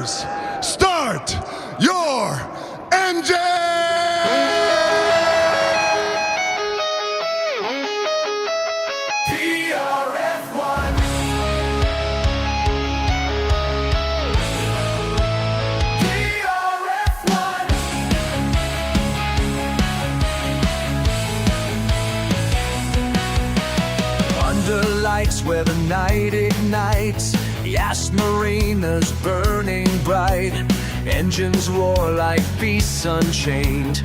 drivers, start your engine! PRF1. PRF1. Under lights where the night ignites, Yas Marina's burning bright. Engines roar like beasts unchained.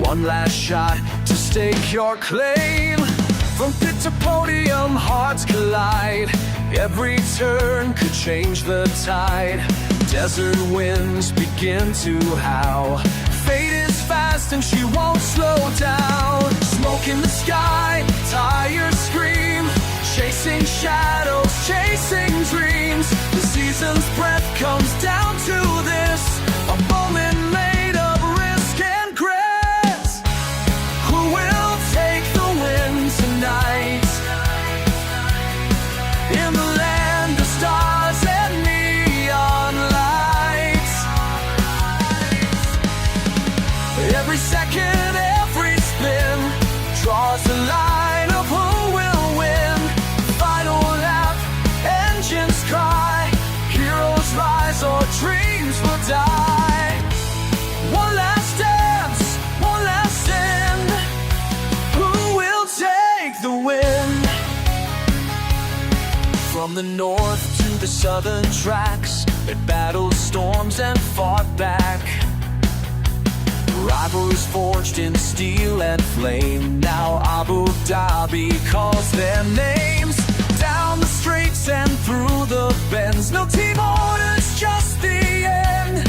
One last shot to stake your claim. From pit to podium, hearts collide. Every turn could change the tide. Desert winds begin to howl. Fate is fast and she won't slow down. Smoke in the sky, tires scream. Chasing shadows, chasing dreams. The season's breath comes down to this. A moment made of risk and grace. Who will take the win tonight? In the land of stars and neon lights. Every second, every spin draws the line of who will win. Final lap, engines cry. Heroes rise or dreams will die. One last dance, one last end. Who will take the win? From the north to the southern tracks, it battled storms and fought back. Rivals forged in steel and flame. Now Abu Dhabi calls their names. Down the straights and through the bends, no team orders, just the end.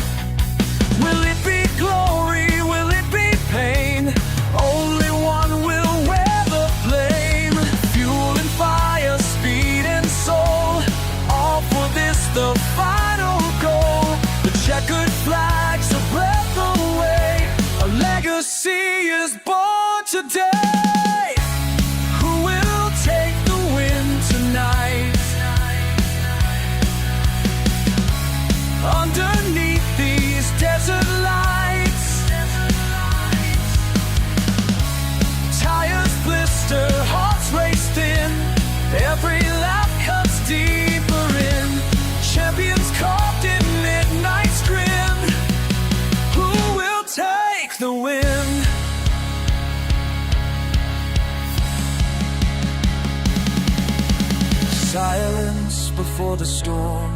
Will it be glory? Will it be pain? Only one will wear the flame. Fuel and fire, speed and soul, all for this, the final goal. The checkered flag's a breath away. A legacy is born today. Who will take the win tonight? Underneath these desert lights, tires blister, hearts race thin. Every lap cuts deeper in. Champions carved in midnight's grin. Who will take the win? Silence before the storm.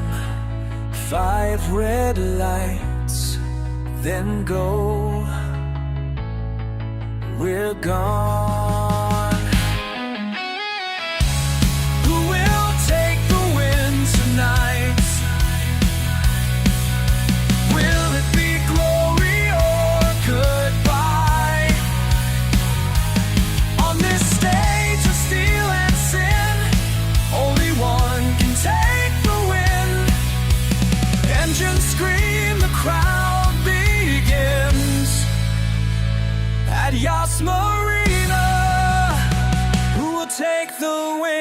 5 red lights, then go. We're gone. Who will take the win tonight? Will it be glory or goodbye? On this stage of steel and sin, only one can take the win. Engines scream, the crowd begins. At Yas Marina, who will take the win?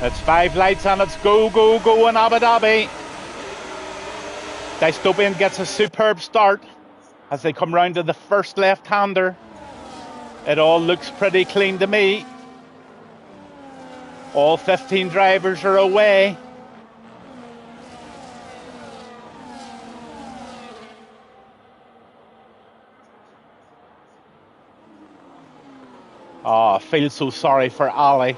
It's 5 lights and it's go, go, go in Abu Dhabi. Dystopian gets a superb start as they come round to the first left-hander. It all looks pretty clean to me. All 15 drivers are away. Oh, I feel so sorry for Ali.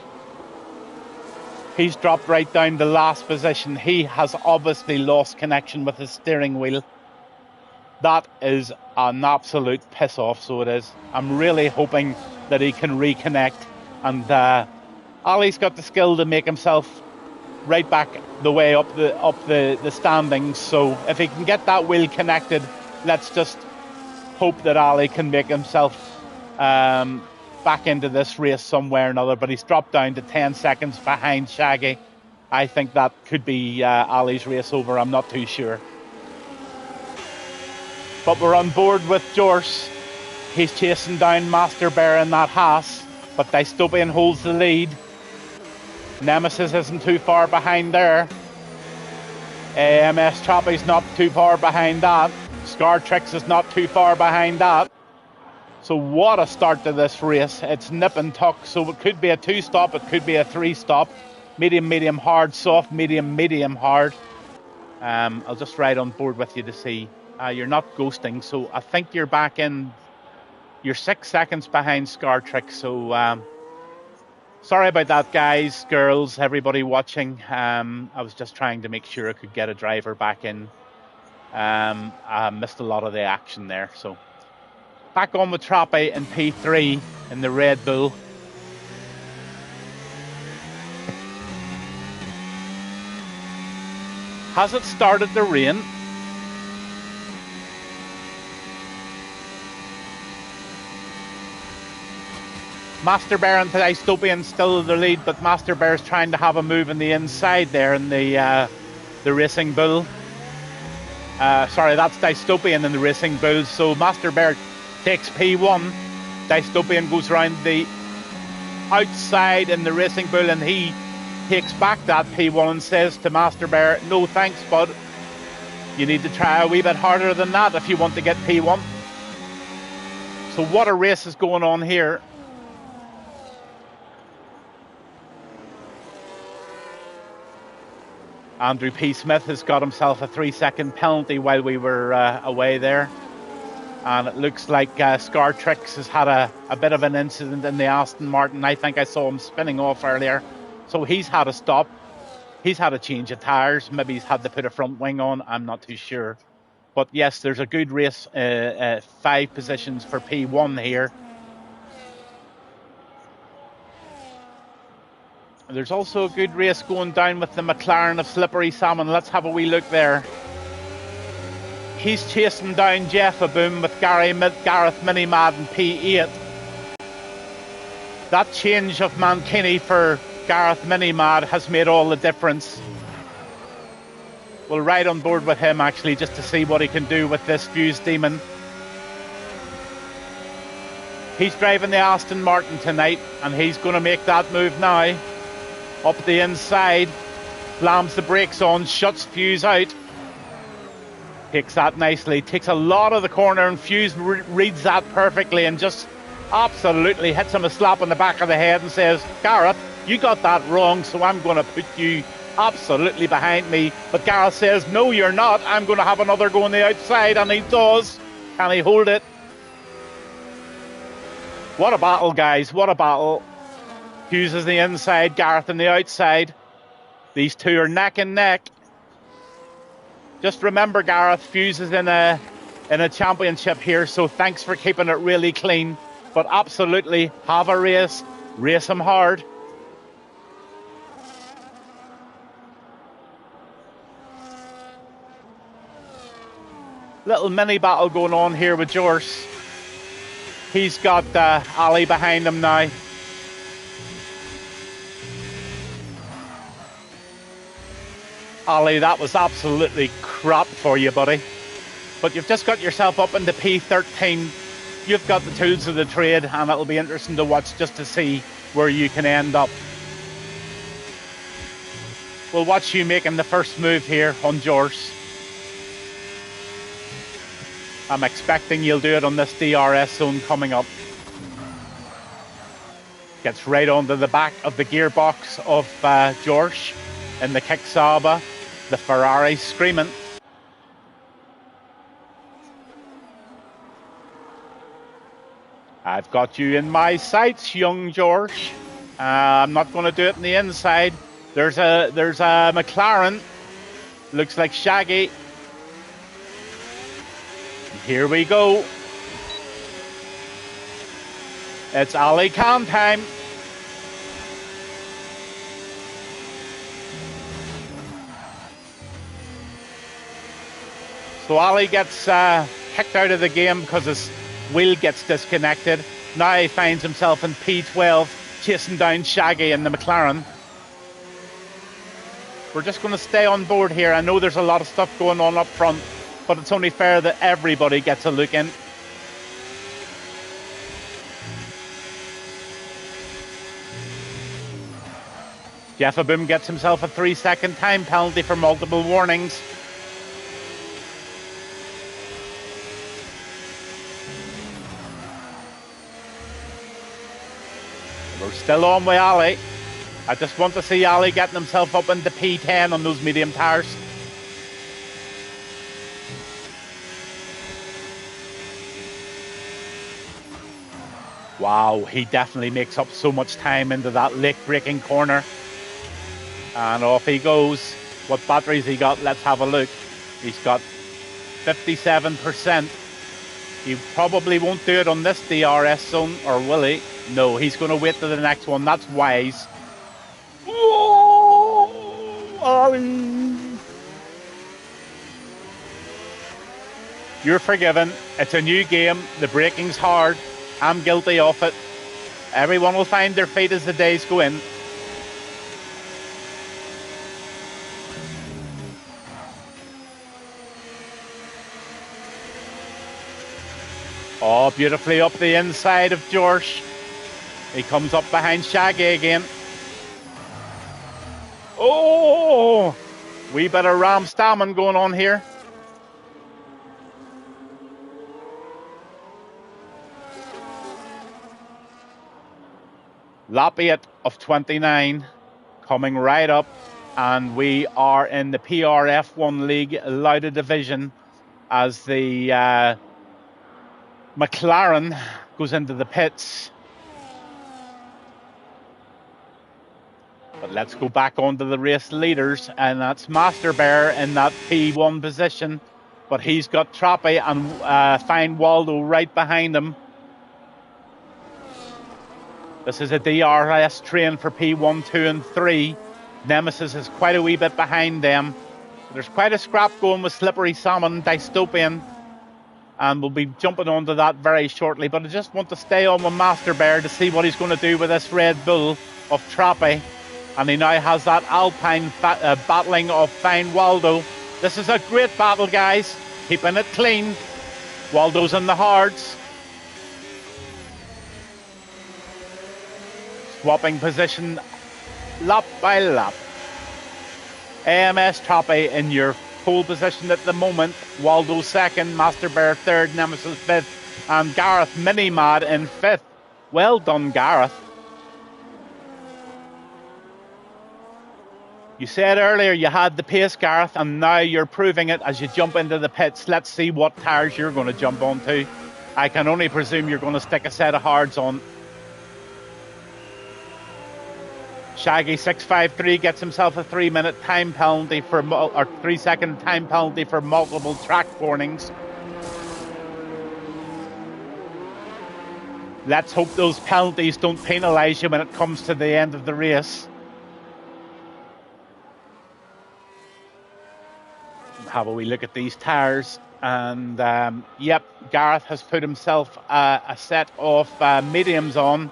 He's dropped right down to last position. He has obviously lost connection with his steering wheel. That is an absolute piss off, so it is. I'm really hoping that he can reconnect. And Ali's got the skill to make himself right back the way up the standings. So if he can get that wheel connected, let's just hope that Ali can make himself back into this race somewhere or another. But he's dropped down to 10 seconds behind Shaggy. I think that could be Ali's race over. I'm not too sure. But we're on board with Jorse. He's chasing down Master Bear in that Haas, but Dystopian holds the lead. Nemesis isn't too far behind there. AMS Trappy's not too far behind that. Scar Tricks is not too far behind that. So what a start to this race. It's nip and tuck, so it could be a 2-stop, it could be a 3-stop. Medium, medium, hard, soft, medium, medium, hard. I'll just ride on board with you to see. You're not ghosting, so I think you're back in. You're 6 seconds behind Scar Tricks, so sorry about that, guys, girls, everybody watching. I was just trying to make sure I could get a driver back in. I missed a lot of the action there, so back on with Trappy in P3 in the Red Bull. Has it started to rain? Master Bear and Dystopian still in the lead, but Master Bear's trying to have a move in the inside there in the Racing Bull. Sorry, that's Dystopian in the Racing Bull. So Master Bear takes P1. Dystopian goes around the outside in the Racing Bull, and he takes back that P1 and says to Master Bear, "No thanks, bud. You need to try a wee bit harder than that if you want to get P1." So what a race is going on here. Andrew P. Smith has got himself a 3-second penalty while we were away there. And it looks like Scar Tricks has had a bit of an incident in the Aston Martin. I think I saw him spinning off earlier. So he's had a stop. He's had a change of tyres. Maybe he's had to put a front wing on. I'm not too sure. But yes, there's a good race. 5 positions for P1 here. There's also a good race going down with the McLaren of Slippery Salmon. Let's have a wee look there. He's chasing down Jeff Aboom with Gareth Minimad in P8. That change of Mankini for Gareth Minimad has made all the difference. We'll ride on board with him actually just to see what he can do with this Fuse Demon. He's driving the Aston Martin tonight, and he's going to make that move now. Up the inside, slams the brakes on, shuts Fuse out. Takes that nicely, takes a lot of the corner, and Fuse reads that perfectly and just absolutely hits him a slap on the back of the head and says, "Gareth, you got that wrong, so I'm going to put you absolutely behind me." But Gareth says, "No, you're not. I'm going to have another go on the outside," and he does. Can he hold it? What a battle, guys. What a battle. Fuse is the inside, Gareth on the outside. These two are neck and neck. Just remember, Gareth, Fuse is in a championship here, so thanks for keeping it really clean. But absolutely, have a race. Race him hard. Little mini battle going on here with Jorse. He's got Ali behind him now. Ali, that was absolutely crap for you, buddy. But you've just got yourself up into P13. You've got the tools of the trade, and it'll be interesting to watch just to see where you can end up. We'll watch you making the first move here on Jorse. I'm expecting you'll do it on this DRS zone coming up. Gets right onto the back of the gearbox of George in the Kicksaba. The Ferrari screaming. I've got you in my sights, young George. I'm not going to do it on the inside. There's a McLaren. Looks like Shaggy. Here we go. It's Ali Khan time. So Ali gets kicked out of the game because his wheel gets disconnected. Now he finds himself in P12, chasing down Shaggy in the McLaren. We're just going to stay on board here. I know there's a lot of stuff going on up front, but it's only fair that everybody gets a look in. Jeff Aboom gets himself a 3-second time penalty for multiple warnings. We're still on with Ali. I just want to see Ali getting himself up into P10 on those medium tyres. Wow, he definitely makes up so much time into that late braking corner. And off he goes. What batteries he got? Let's have a look. He's got 57%. He probably won't do it on this DRS zone, or will he? No, he's going to wait to the next one. That's wise. Whoa, Ali. You're forgiven. It's a new game. The braking's hard. I'm guilty of it. Everyone will find their feet as the days go in. Oh, beautifully up the inside of George. He comes up behind Shaggy again. Oh, wee bit of Ram Stamming going on here. Lap 8 of 29 coming right up, and we are in the PRF1 League Lauda division as the McLaren goes into the pits. But let's go back onto the race leaders, and that's Master Bear in that P1 position. But he's got Trappy and Fine Waldo right behind him. This is a DRS train for P1, 2 and 3. Nemesis is quite a wee bit behind them. There's quite a scrap going with Slippery Salmon, Dystopian. And we'll be jumping onto that very shortly. But I just want to stay on with Master Bear to see what he's going to do with this Red Bull of Trappy. And he now has that Alpine battling of Fine Waldo. This is a great battle, guys. Keeping it clean. Waldo's in the hards. Swapping position lap by lap. AMS Trappy in your pole position at the moment. Waldo second, Master Bear third, Nemesis fifth, and Gareth Mini-Mad in fifth. Well done, Gareth. You said earlier you had the pace, Gareth, and now you're proving it as you jump into the pits. Let's see what tyres you're going to jump onto. I can only presume you're going to stick a set of hards on. Shaggy 653 gets himself a 3-minute time penalty for, or 3-second time penalty for multiple track warnings. Let's hope those penalties don't penalise you when it comes to the end of the race. Have a wee look at these tyres, and yep, Gareth has put himself a set of mediums on.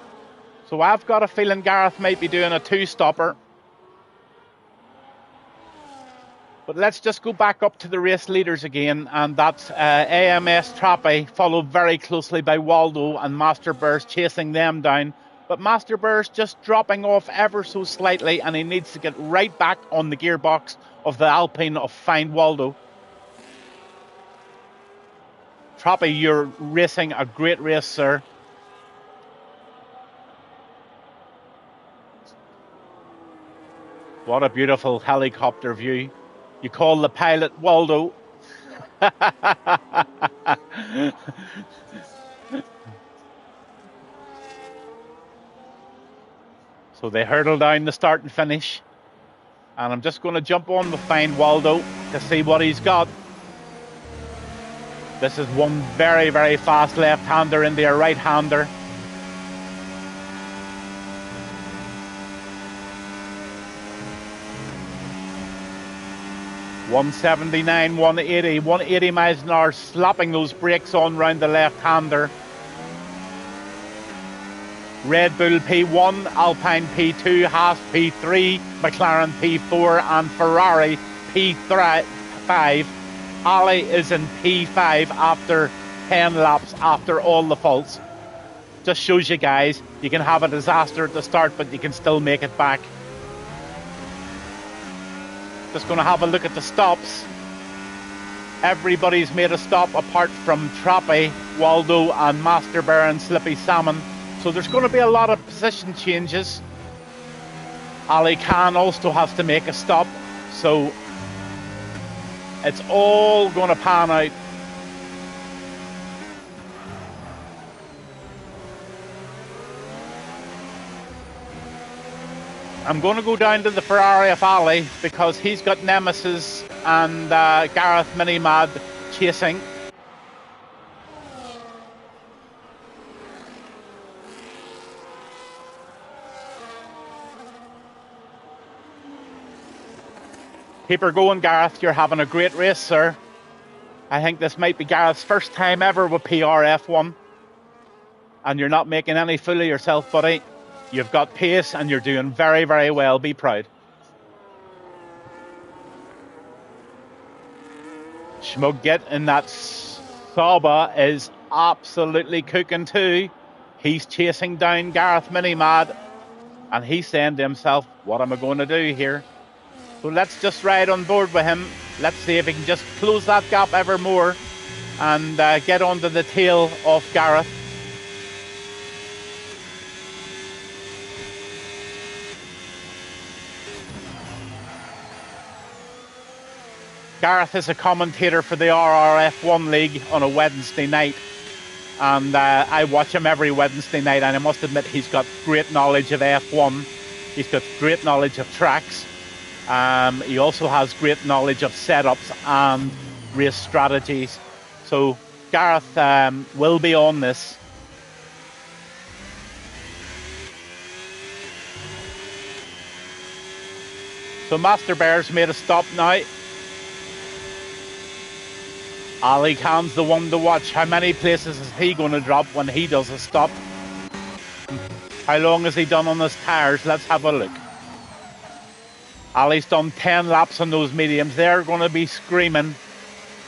So I've got a feeling Gareth might be doing a 2-stopper. But let's just go back up to the race leaders again, and that's AMS Trappy, followed very closely by Waldo, and Master Bear's chasing them down. But Master Bear's just dropping off ever so slightly, and he needs to get right back on the gearbox of the Alpine of Fine Waldo. Trappy, you're racing a great race, sir. What a beautiful helicopter view. You call the pilot Waldo. So they hurtle down the start and finish. And I'm just going to jump on behind Waldo to see what he's got. This is one very, very fast left-hander into a right-hander. .179, 180 miles an hour, slapping those brakes on round the left-hander. Red Bull P1, Alpine P2, Haas P3, McLaren P4 and Ferrari P5. Ali is in P5 after 10 laps after all the faults. Just shows you guys, you can have a disaster at the start but you can still make it back. Just going to have a look at the stops. Everybody's made a stop apart from Trappy, Waldo and Master Bear and Slippy Salmon. So there's going to be a lot of position changes. Ali Khan also has to make a stop. So it's all going to pan out. I'm going to go down to the Ferrari of Ali because he's got Nemesis and Gareth Minimad chasing. Keep her going, Gareth. You're having a great race, sir. I think this might be Gareth's first time ever with PRF1. And you're not making any fool of yourself, buddy. You've got pace and you're doing very, very well. Be proud. Schmugget in that Saba is absolutely cooking too. He's chasing down Gareth Minimad. And he's saying to himself, what am I going to do here? So let's just ride on board with him. Let's see if he can just close that gap ever more and get onto the tail of Gareth. Gareth is a commentator for the PRF1 League on a Wednesday night. And I watch him every Wednesday night, and I must admit he's got great knowledge of F1. He's got great knowledge of tracks. He also has great knowledge of setups and race strategies. So Gareth will be on this. So Master Bear's made a stop now. Ali Khan's the one to watch. How many places is he going to drop when he does a stop? How long has he done on his tyres? Let's have a look. Ali's done 10 laps on those mediums. They're going to be screaming.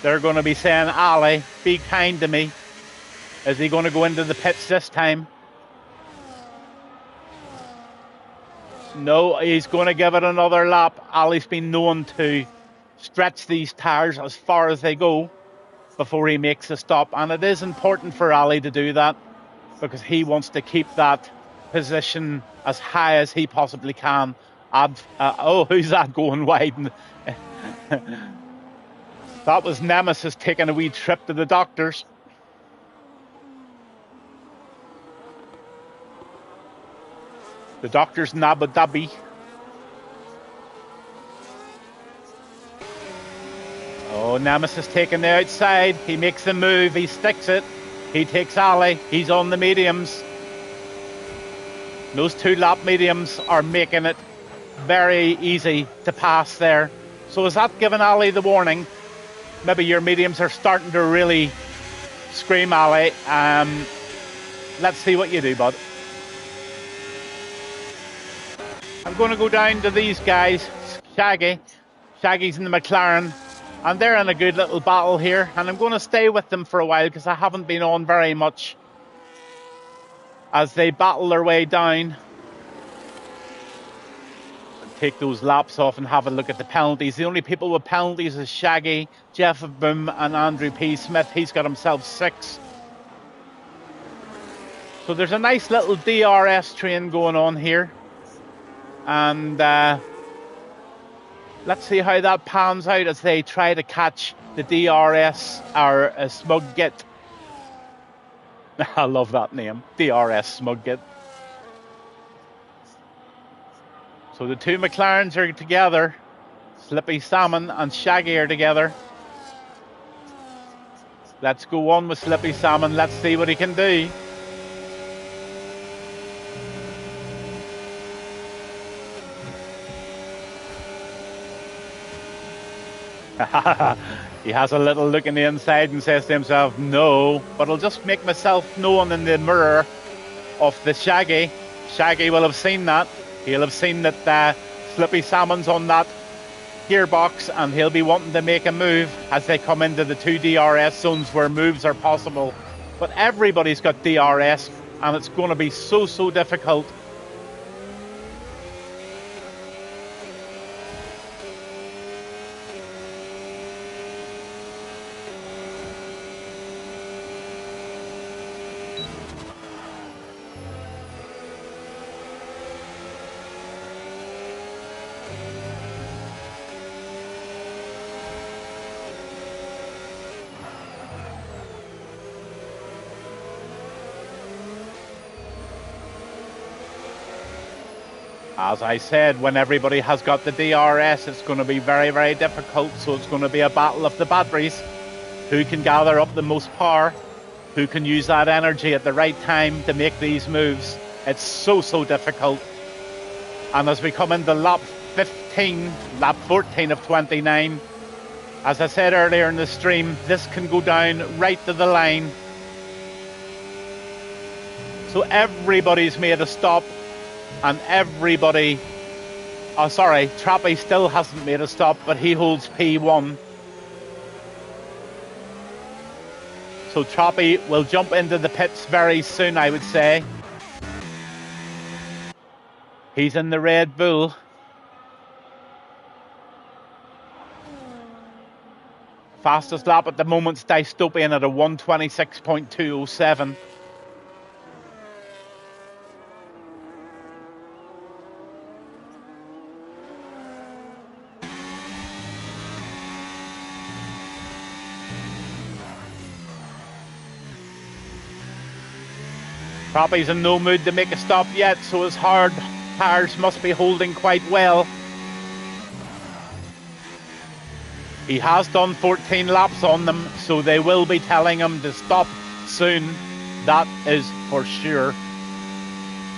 They're going to be saying, Ali, be kind to me. Is he going to go into the pits this time? No, he's going to give it another lap. Ali's been known to stretch these tyres as far as they go before he makes a stop. And it is important for Ali to do that because he wants to keep that position as high as he possibly can. Oh, who's that going wide? That was Nemesis taking a wee trip to the doctors. The doctors in Abu Dhabi. Oh, Nemesis taking the outside. He makes the move. He sticks it. He takes Ali. He's on the mediums. Those 2 lap mediums are making it very easy to pass there. So is that giving Ali the warning? Maybe your mediums are starting to really scream, Ali. Let's see what you do, bud. I'm going to go down to these guys. Shaggy's in the McLaren. And they're in a good little battle here. And I'm going to stay with them for a while because I haven't been on very much as they battle their way down. Take those laps off and have a look at the penalties. The only people with penalties is Shaggy, Jeff Boom and Andrew P. Smith. He's got himself 6. So there's a nice little DRS train going on here. And Let's see how that pans out as they try to catch the DRS, or Smug Git. I love that name, DRS Smug Git. So the two McLarens are together. Slippy Salmon and Shaggy are together. Let's go on with Slippy Salmon. Let's see what he can do. He has a little look in the inside and says to himself, no, but I'll just make myself known in the mirror of the Shaggy. Shaggy will have seen that. He'll have seen that Slippy Salmon's on that gearbox, and he'll be wanting to make a move as they come into the two DRS zones where moves are possible. But everybody's got DRS, and it's going to be so difficult. As I said, when everybody has got the DRS, it's going to be very difficult. So it's going to be a battle of the batteries. Who can gather up the most power? Who can use that energy at the right time to make these moves? It's so difficult. And as we come into lap 15, lap 14 of 29, as I said earlier in the stream, this can go down right to the line. So everybody's made a stop. And everybody, Trappy still hasn't made a stop, but he holds P1. So Trappy will jump into the pits very soon, I would say. He's in the Red Bull. Fastest lap at the moment's Dystopian at a 1:26.207. Trappy's in no mood to make a stop yet, so his hard tires must be holding quite well. He has done 14 laps on them, so they will be telling him to stop soon. That is for sure.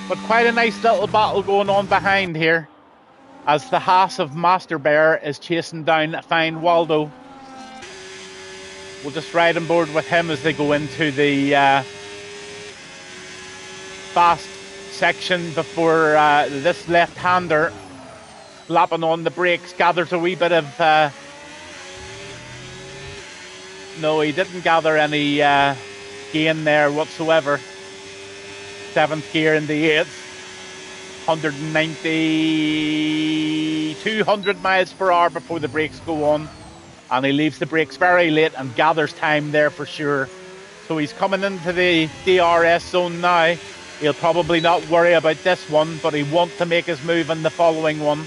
But quite a nice little battle going on behind here, as the Haas of Master Bear is chasing down Fine Waldo. We'll just ride on board with him as they go into the fast section before this left-hander, slapping on the brakes, gathers a wee bit of... no, he didn't gather any gain there whatsoever. 7th gear in the 8th. 190... 200 miles per hour before the brakes go on. And he leaves the brakes very late and gathers time there for sure. So he's coming into the DRS zone now. He'll probably not worry about this one, but he wants to make his move in the following one.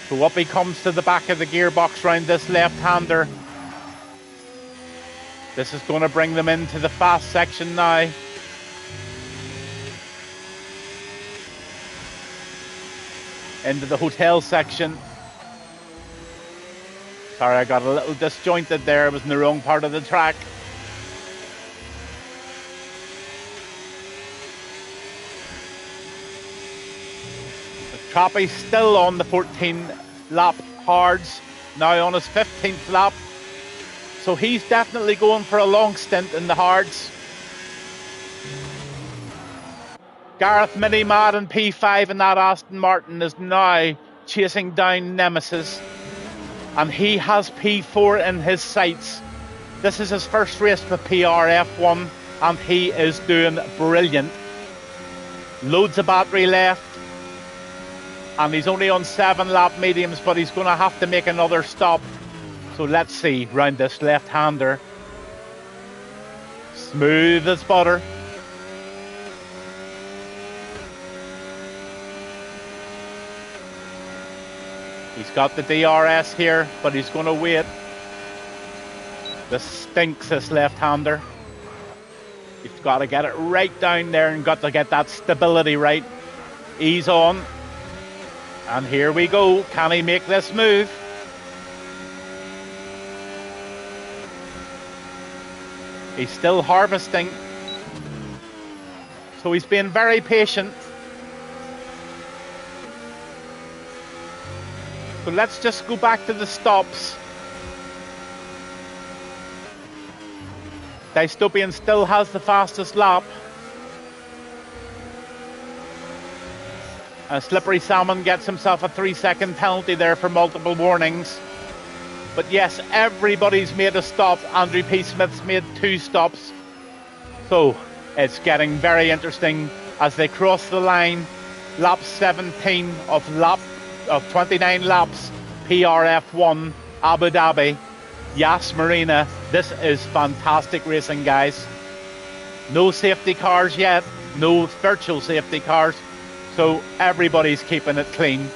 So up he comes to the back of the gearbox round this left-hander. This is going to bring them into the fast section now. Into the hotel section. Sorry, I got a little disjointed there. I was in the wrong part of the track. Trappy's still on the 14 lap hards, now on his 15th lap. So he's definitely going for a long stint in the hards. Gareth Minimad in P5 in that Aston Martin is now chasing down Nemesis. And he has P4 in his sights. This is his first race with PRF1 and he is doing brilliant. Loads of battery left. And he's only on 7 lap mediums, but he's going to have to make another stop. So let's see, round this left-hander. Smooth as butter. He's got the DRS here, but he's going to wait. This stinks, this left-hander. You've got to get it right down there and got to get that stability right. Ease on. And here we go. Can he make this move? He's still harvesting. So he's been very patient. But let's just go back to the stops. Dystopian still has the fastest lap. Slippery Salmon gets himself a 3-second penalty there for multiple warnings. But yes, everybody's made a stop. Andrew P. Smith's made 2 stops. So it's getting very interesting as they cross the line. Lap 17 of 29 laps, PRF1, Abu Dhabi, Yas Marina. This is fantastic racing, guys. No safety cars yet, no virtual safety cars, so everybody's keeping it clean.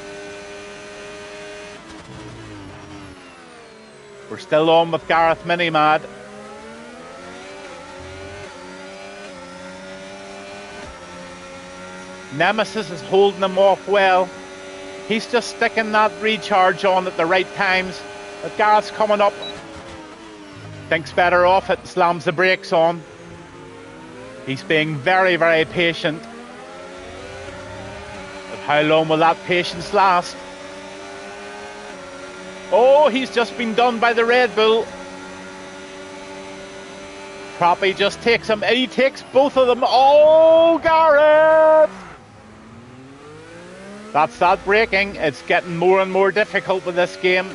We're still on with Gareth Minimad. Nemesis is holding him off well. He's just sticking that recharge on at the right times. But Gareth's coming up. Thinks better off it, slams the brakes on. He's being very, very patient. But how long will that patience last? Oh, he's just been done by the Red Bull. Proppy just takes him. He takes both of them. Oh, Gareth! That's that braking. It's getting more and more difficult with this game.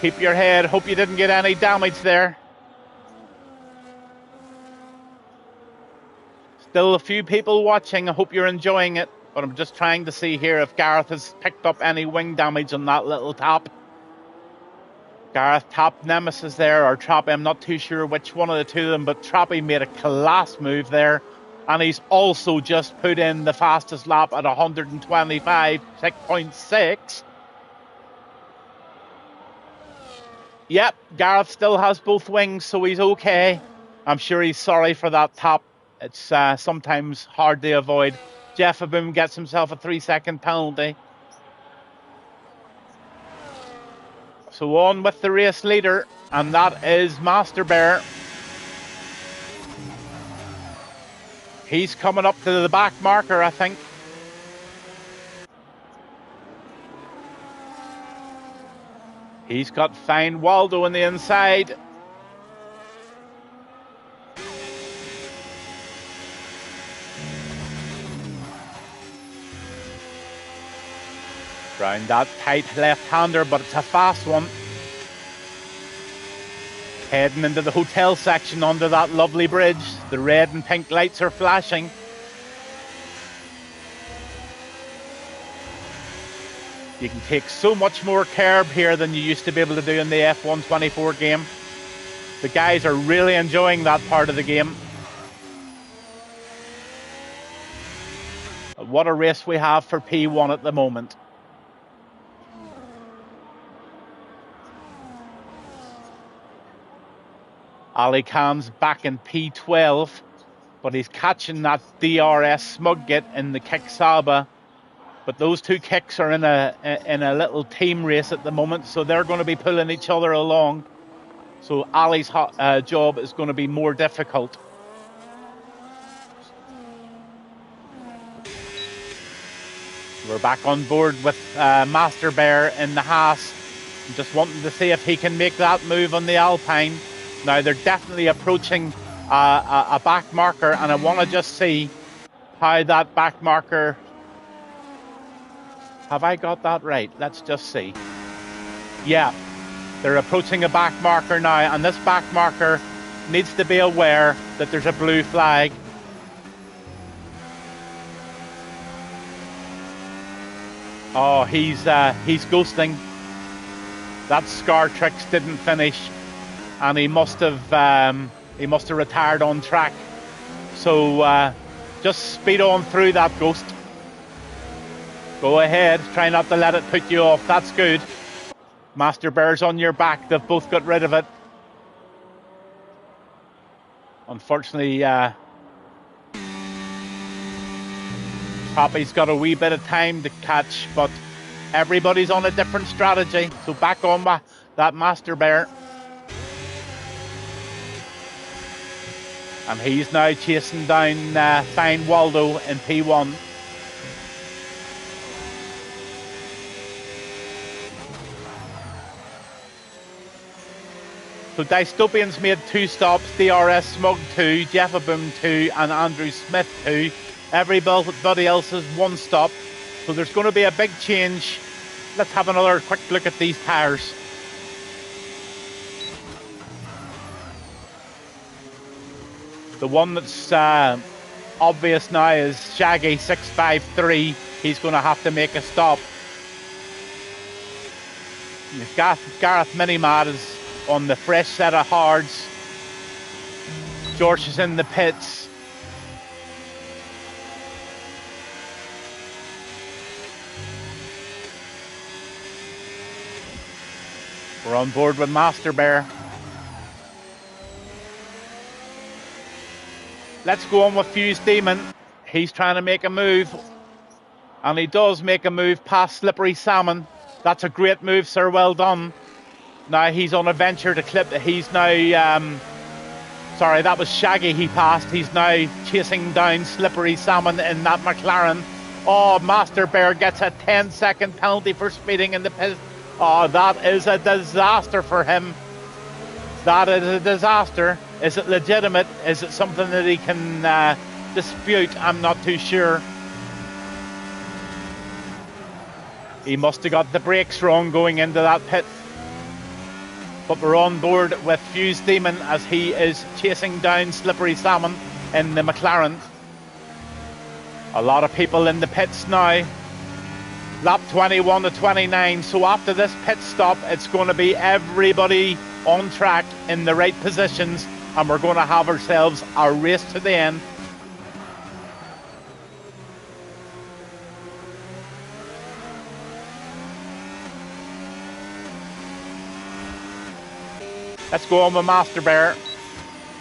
Keep your head. Hope you didn't get any damage there. Still a few people watching. I hope you're enjoying it. But I'm just trying to see here if Gareth has picked up any wing damage on that little tap. Gareth tapped Nemesis there, or Trappy. I'm not too sure which one of the two of them, but Trappy made a class move there. And he's also just put in the fastest lap at 125.6. Yep, Gareth still has both wings, so he's okay. I'm sure he's sorry for that tap. It's sometimes hard to avoid. Jeff Aboom gets himself a 3-second penalty. So on with the race leader, and that is Master Bear. He's coming up to the back marker, I think. He's got Fine Waldo on the inside. Round that tight left-hander, but it's a fast one. Heading into the hotel section under that lovely bridge. The red and pink lights are flashing. You can take so much more curb here than you used to be able to do in the F1 24 game. The guys are really enjoying that part of the game. What a race we have for P1 at the moment. Ali Khan's back in P12, but he's catching that DRS smug git in the Kick Saba. But those two kicks are in a little team race at the moment, so they're going to be pulling each other along. So Ali's job is going to be more difficult. We're back on board with Master Bear in the Haas. I'm just wanting to see if he can make that move on the Alpine. Now they're definitely approaching a back marker, and I want to just see how that back marker... Have I got that right? Let's just see. Yeah, they're approaching a back marker now, and this back marker needs to be aware that there's a blue flag. Oh, he's ghosting. That Scar Tricks didn't finish, and he must have retired on track. So just speed on through that ghost. Go ahead. Try not to let it put you off. That's good. Master Bear's on your back. They've both got rid of it. Unfortunately, Poppy's got a wee bit of time to catch, but everybody's on a different strategy. So back on that Master Bear. And he's now chasing down Fine Waldo in P1. So Dystopian's made 2 stops, DRS Smug 2, Jeffaboom 2 and Andrew Smith 2. Everybody else has 1 stop. So there's going to be a big change. Let's have another quick look at these tyres. The one that's obvious now is Shaggy 653. He's going to have to make a stop. Gareth Minimad is on the fresh set of hards. George is in the pits. We're on board with Master Bear. Let's go on with Fuse Demon. He's trying to make a move. And he does make a move past Slippery Salmon. That's a great move, sir. Well done. Now he's on a venture to clip. He's now... sorry, that was Shaggy he passed. He's now chasing down Slippery Salmon in that McLaren. Oh, Master Bear gets a 10-second penalty for speeding in the pit. Oh, that is a disaster for him. That is a disaster. Is it legitimate? Is it something that he can dispute? I'm not too sure. He must have got the brakes wrong going into that pit. But we're on board with Fuse Demon as he is chasing down Slippery Salmon in the McLaren. A lot of people in the pits now. Lap 21 to 29. So after this pit stop, it's going to be everybody on track in the right positions. And we're going to have ourselves a race to the end. Let's go on with Master Bear.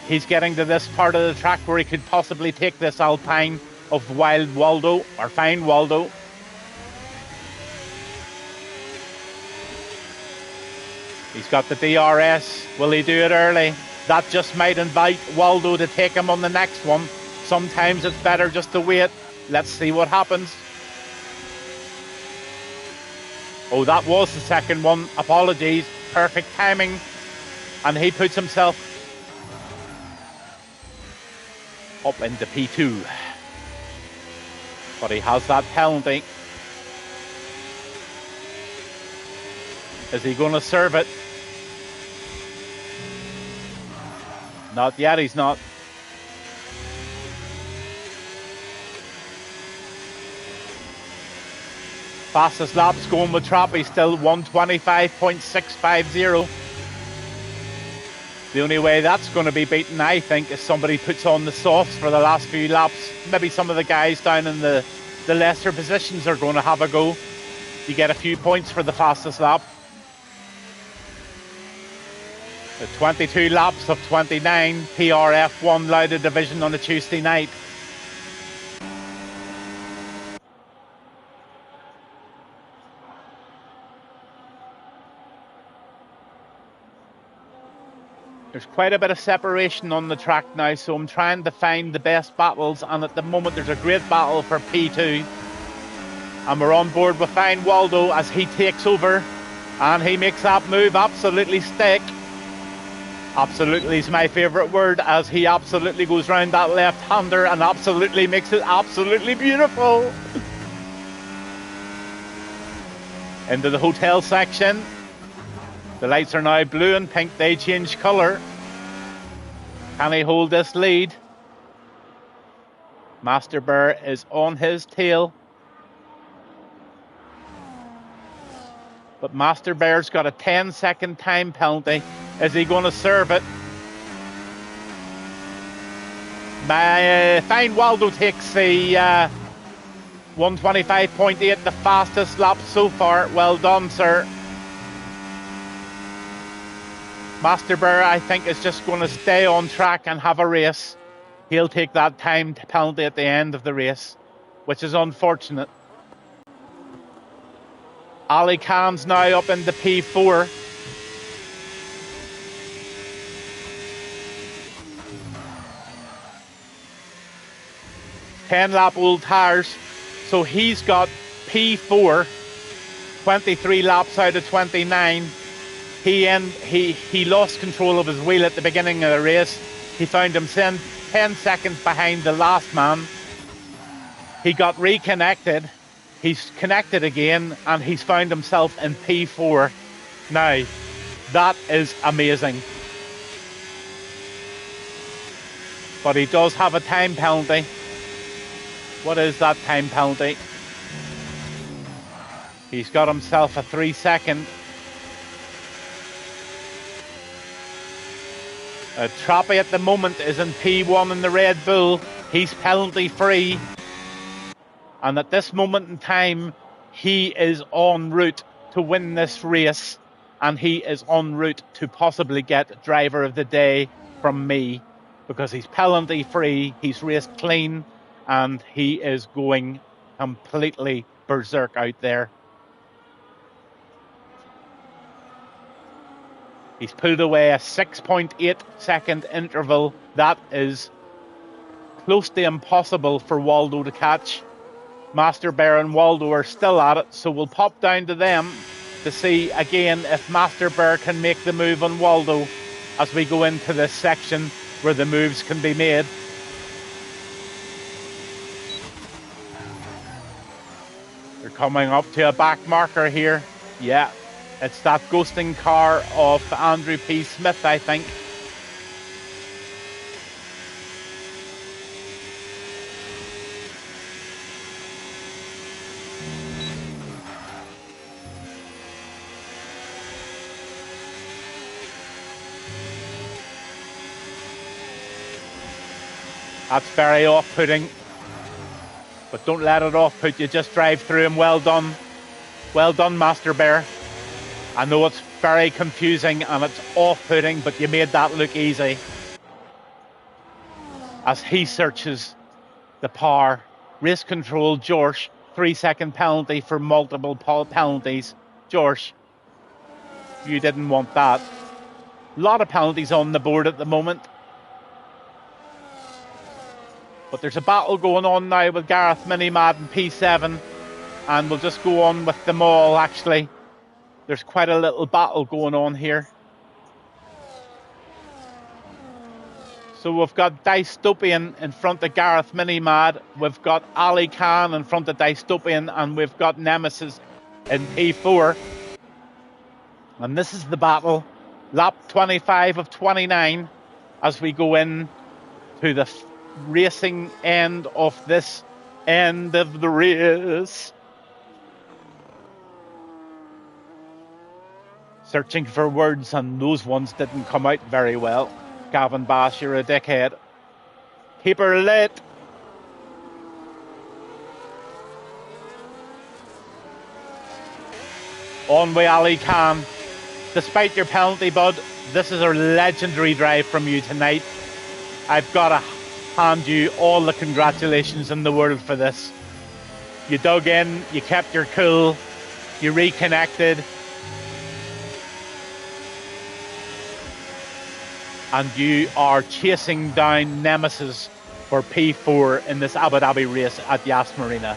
He's getting to this part of the track where he could possibly take this Alpine of Wild Waldo, or Fine Waldo. He's got the DRS. Will he do it early? That just might invite Waldo to take him on the next one. Sometimes it's better just to wait. Let's see what happens. Oh, that was the second one. Apologies. Perfect timing. And he puts himself up into P2. But he has that penalty. Is he going to serve it? Not yet, he's not. Fastest laps going with Trappy, still 125.650. The only way that's going to be beaten, I think, is somebody puts on the softs for the last few laps. Maybe some of the guys down in the lesser positions are going to have a go. You get a few points for the fastest lap. The 22 laps of 29, PRF1 Lauda division on a Tuesday night. There's quite a bit of separation on the track now, so I'm trying to find the best battles, and at the moment there's a great battle for P2. And we're on board with Fine Waldo as he takes over, and he makes that move absolutely stick. Absolutely is my favourite word, as he absolutely goes round that left-hander and absolutely makes it absolutely beautiful. Into the hotel section. The lights are now blue and pink, they change colour. Can he hold this lead? Master Bear is on his tail. But Master Bear's got a 10-second time penalty. Is he going to serve it? Fine Waldo takes the 125.8, the fastest lap so far. Well done, sir. Master Bear, I think, is just going to stay on track and have a race. He'll take that time penalty at the end of the race, which is unfortunate. Ali Khan's now up in the P4. Ten-lap old tyres, so he's got P4, 23 laps out of 29. He lost control of his wheel at the beginning of the race. He found himself 10 seconds behind the last man. He got reconnected. He's connected again, and he's found himself in P4. Now, that is amazing. But he does have a time penalty. What is that time penalty? He's got himself a 3-second. Trappy at the moment is in P1 in the Red Bull. He's penalty free. And at this moment in time, he is en route to win this race. And he is en route to possibly get driver of the day from me. Because he's penalty free, he's raced clean, and he is going completely berserk out there. He's pulled away a 6.8 second interval. That is close to impossible for Waldo to catch. Master Bear and Waldo are still at it, so we'll pop down to them to see again if Master Bear can make the move on Waldo as we go into this section where the moves can be made. They're coming up to a back marker here. Yeah. It's that ghosting car of Andrew P. Smith, I think. That's very off-putting. But don't let it off-put you, just drive through him. Well done. Well done, Master Bear. I know it's very confusing and it's off-putting, but you made that look easy. As he searches the power. Race control, George. 3-second penalty for multiple penalties. George, you didn't want that. A lot of penalties on the board at the moment. But there's a battle going on now with Gareth Minimad and P7. And we'll just go on with them all, actually. There's quite a little battle going on here. So we've got Dystopian in front of Gareth Minimad. We've got Ali Khan in front of Dystopian. And we've got Nemesis in P4. And this is the battle. Lap 25 of 29 as we go in to the racing end of this end of the race. Searching for words, and those ones didn't come out very well. Gavin Bash, you're a dickhead. Keep her lit. On with Ali Khan. Despite your penalty, bud, this is a legendary drive from you tonight. I've got to hand you all the congratulations in the world for this. You dug in, you kept your cool, you reconnected. And you are chasing down Nemesis for P4 in this Abu Dhabi race at Yas Marina.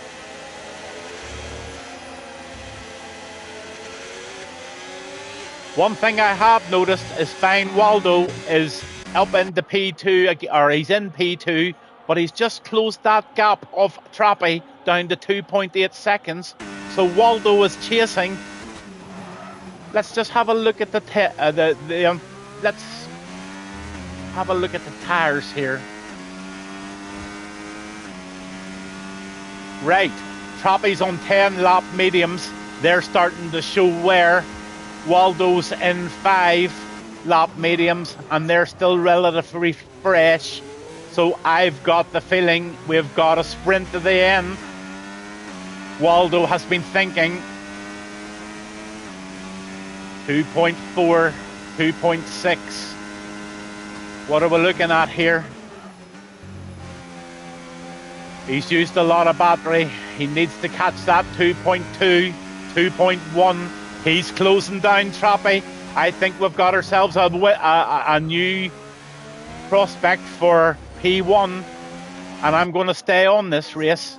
One thing I have noticed is Fine Waldo is up into P2, or he's in P2, but he's just closed that gap of Trappy down to 2.8 seconds. So Waldo is chasing. Let's just have a look at let's have a look at the tyres here. Right, Trappy's on 10 lap mediums. They're starting to show wear. Waldo's in 5 lap mediums and they're still relatively fresh. So I've got the feeling we've got a sprint to the end. Waldo has been thinking. 2.4, 2.6. What are we looking at here? He's used a lot of battery. He needs to catch that 2.2, 2.1. He's closing down Trappy. I think we've got ourselves a new prospect for P1, and I'm going to stay on this race.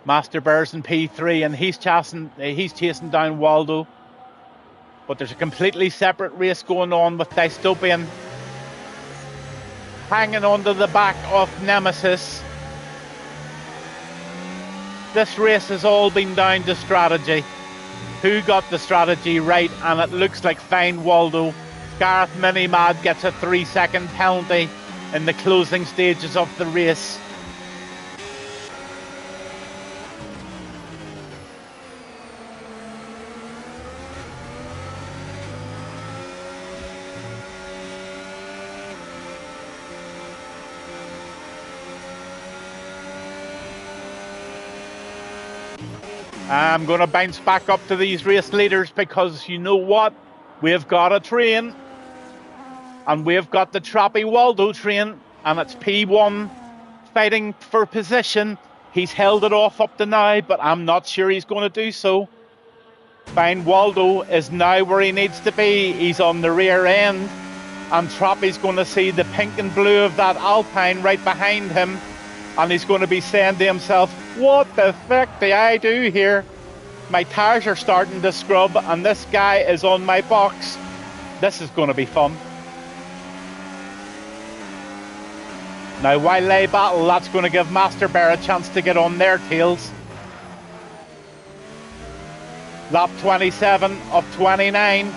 Master Bear's in P3, and he's chasing down Waldo. But there's a completely separate race going on with Dystopian hanging onto the back of Nemesis. This race has all been down to strategy. Who got the strategy right? And it looks like Fine Waldo. Gareth Minimad gets a 3-second penalty in the closing stages of the race. I'm going to bounce back up to these race leaders because you know what? We've got a train. And we've got the Trappy Waldo train. And it's P1 fighting for position. He's held it off up to now, but I'm not sure he's going to do so. Fine Waldo is now where he needs to be. He's on the rear end. And Trappy's going to see the pink and blue of that Alpine right behind him. And he's going to be saying to himself, what the fuck do I do here? My tyres are starting to scrub and this guy is on my box. This is going to be fun. Now while they battle, that's going to give Master Bear a chance to get on their tails. Lap 27 of 29.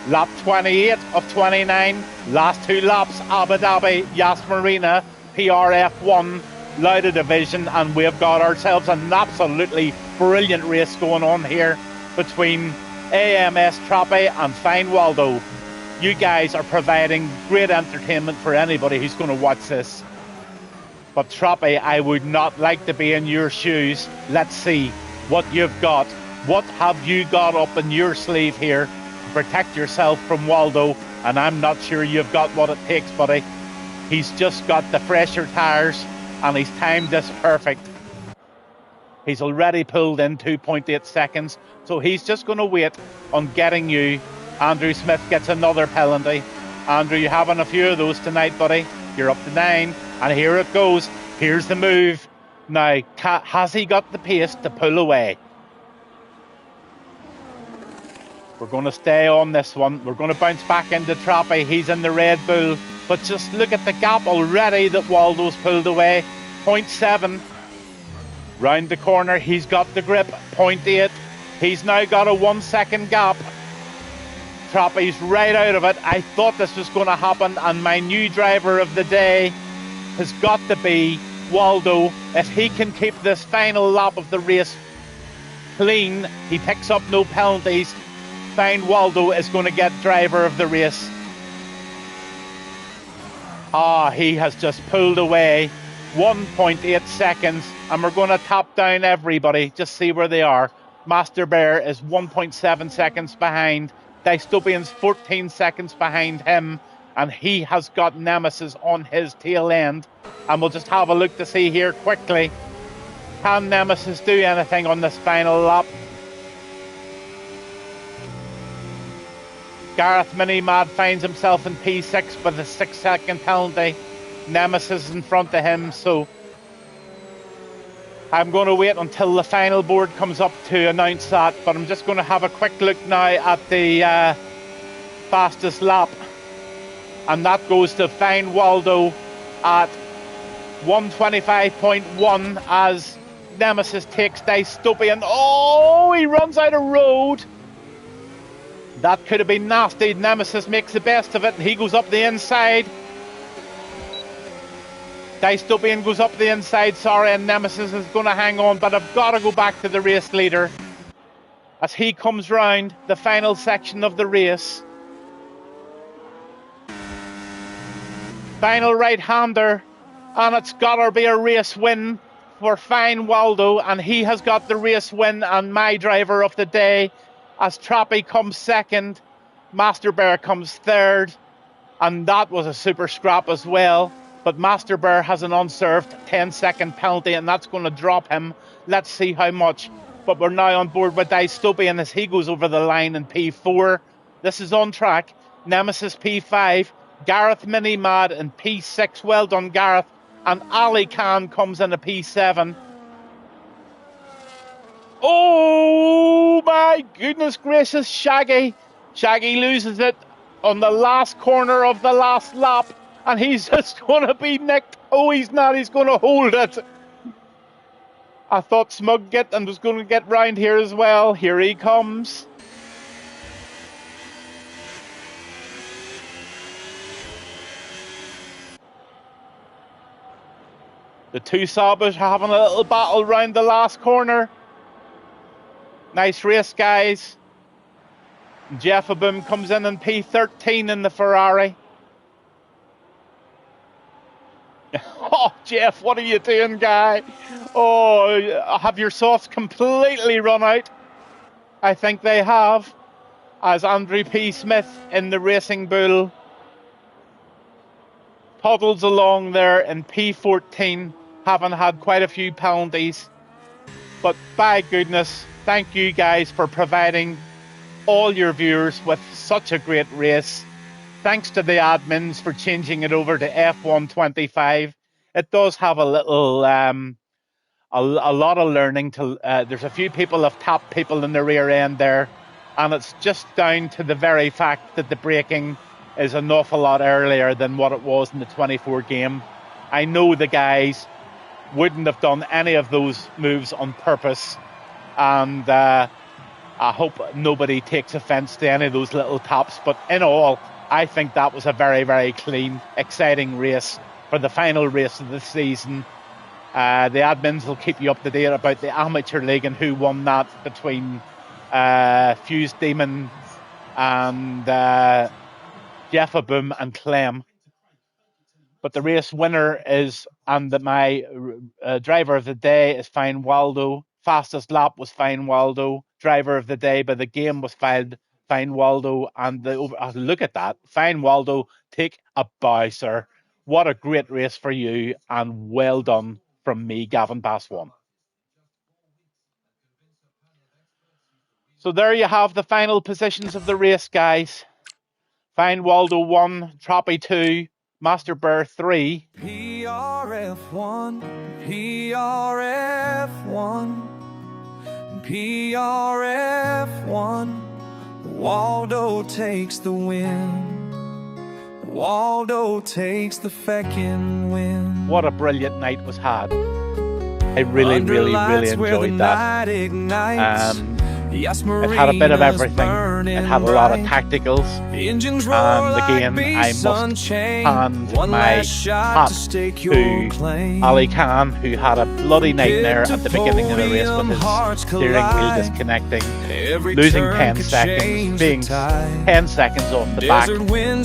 Lap 28 of 29. Last two laps, Abu Dhabi, Yas Marina, PRF1. Lauda division, and we've got ourselves an absolutely brilliant race going on here between AMS Trappy and Fine Waldo. You guys are providing great entertainment for anybody who's going to watch this. But Trappy, I would not like to be in your shoes. Let's see what you've got. What have you got up in your sleeve here to protect yourself from Waldo? And I'm not sure you've got what it takes, buddy. He's just got the fresher tyres. And he's timed this perfect. He's already pulled in 2.8 seconds. So he's just going to wait on getting you. Andrew Smith gets another penalty. Andrew, you're having a few of those tonight, buddy. You're up to 9. And here it goes. Here's the move. Now, has he got the pace to pull away? We're going to stay on this one. We're going to bounce back into Trappy. He's in the Red Bull. But just look at the gap already that Waldo's pulled away. 0.7. Round the corner, he's got the grip. 0.8. He's now got a 1 second gap. Trappy's right out of it. I thought this was going to happen, and my new driver of the day has got to be Waldo. If he can keep this final lap of the race clean, he picks up no penalties. Fine Waldo is going to get driver of the race. He has just pulled away 1.8 seconds, and we're going to tap down everybody. Just see where they are. Master Bear is 1.7 seconds behind. Dystopian's 14 seconds behind him, and he has got Nemesis on his tail end. And we'll just have a look to see here quickly. Can Nemesis do anything on this final lap? Gareth Minimad finds himself in P6 with a 6 second penalty. Nemesis in front of him, so I'm going to wait until the final board comes up to announce that, but I'm just going to have a quick look now at the fastest lap, and that goes to Fine Waldo at 125.1 as Nemesis takes Dystopian. Oh, he runs out of road. That could have been nasty. Nemesis makes the best of it. He goes up the inside. Dystopian goes up the inside, sorry, and Nemesis is going to hang on, but I've got to go back to the race leader as he comes round the final section of the race. Final right-hander And it's got to be a race win for Fine Waldo, and he has got the race win and my driver of the day, as Trappy comes second, Master Bear comes third, and that was a super scrap as well. But Master Bear has an unserved 10-second penalty, and that's going to drop him. Let's see how much. But we're now on board with Dystopian as he goes over the line in P4. This is on track. Nemesis P5, Gareth Mini Mad in P6. Well done, Gareth. And Ali Khan comes in a P7. Oh my goodness gracious, Shaggy. Shaggy loses it on the last corner of the last lap, and he's just going to be nicked. Oh, he's not. He's going to hold it. I thought Smug get and was going to get round here as well. Here he comes. The two Sabas are having a little battle round the last corner. Nice race, guys. Jeff Aboom comes in P13 in the Ferrari. Oh, Jeff, what are you doing, guy? Oh, have your softs completely run out? I think they have. As Andrew P. Smith in the Racing Bull toddles along there in P14, having had quite a few penalties. But by goodness, thank you guys for providing all your viewers with such a great race. Thanks to the admins for changing it over to F125. It does have a little, a lot of learning to. There's a few people have tapped people in the rear end there, and it's just down to the very fact that the braking is an awful lot earlier than what it was in the 24 game. I know the guys wouldn't have done any of those moves on purpose, and I hope nobody takes offence to any of those little taps, but in all, I think that was a very, very clean, exciting race for the final race of the season. The admins will keep you up to date about the Amateur League and who won that between Fuse Demon and Jeff Aboom and Clem. But the race winner is, and my driver of the day is Fine Waldo. Fastest lap was Fine Waldo. Driver of the day by the game was Fine Waldo. And look at that. Fine Waldo, take a bow, sir. What a great race for you, and well done from me, Gavin Bass 1. So there you have the final positions of the race, guys. Fine Waldo 1, Troppy 2, Master Bear 3. PRF1, PRF1, PRF1. Waldo takes the win. Waldo takes the feckin' win. What a brilliant night was had. I really enjoyed that. It had a bit of everything. It had a lot of tacticals. And again, I must hand my hat to Ali Khan, who had a bloody nightmare at the beginning of the race with his steering wheel disconnecting, losing 10 seconds, being 10 seconds off the back,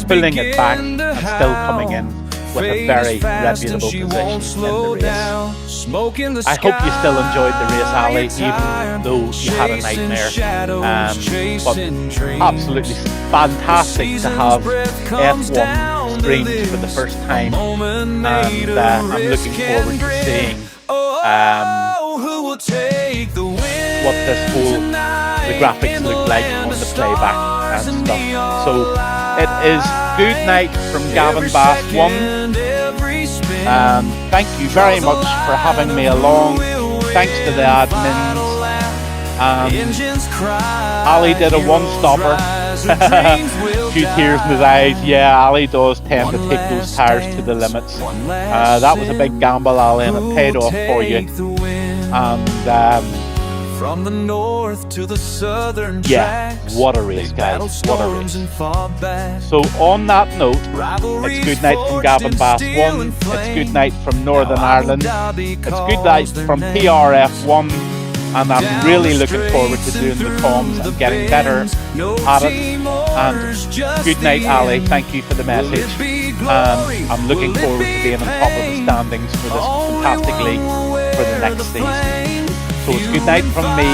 pulling it back, and still coming in with a very reputable position in the race. I hope you still enjoyed the race, Ali, even though you had a nightmare. But absolutely fantastic to have F1 streamed for the first time, and I'm looking forward to seeing what the graphics look like on the playback and stuff. So it is good night from Gavin Bass 1. Thank you very much for having me along. Thanks to the admins. Ali did a one-stopper. Few tears in his eyes. Yeah, Ali does tend to take those tires to the limits. That was a big gamble, Ali, and it paid off for you. And from the north to the southern tracks, what a race, guys. What a race. So on that note, it's good night from Gavin Bass 1. It's good night from Northern Ireland. It's good night from PRF1. And I'm really looking forward to doing the comms and getting better at it. And good night, Ali. Thank you for the message. and I'm looking forward to being on top of the standings for this fantastic league for the next season. So it's good night from me,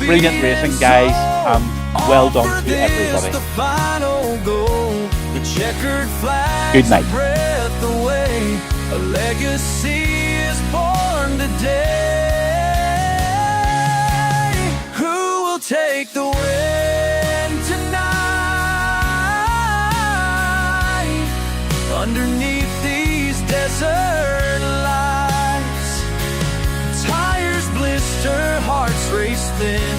brilliant racing guys, and well done to everybody. Good night. A legacy is born today. Who will take the win tonight? Underneath these desert lights, tires blister, hearts race thin.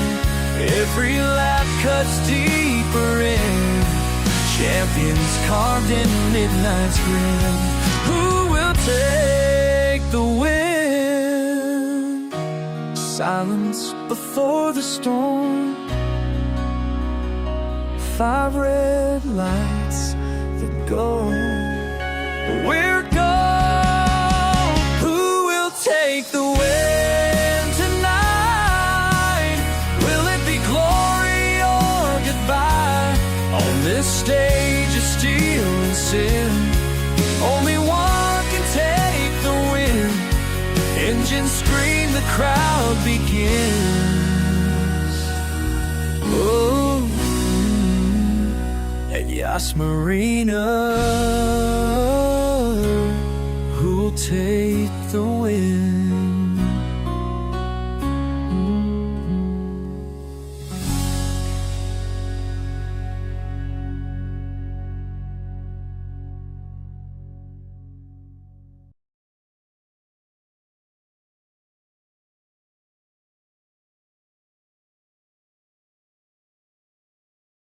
Every lap cuts deeper in. Champions carved in midnight's grin. Who will take the win? Silence before the storm. 5 red lights that go. We're gone. Who will take the win tonight? Will it be glory or goodbye? On this stage of steel and sin, only one can take the win. Engines scream, the crowd begins. Oh, at Yas Marina, who'll take the win?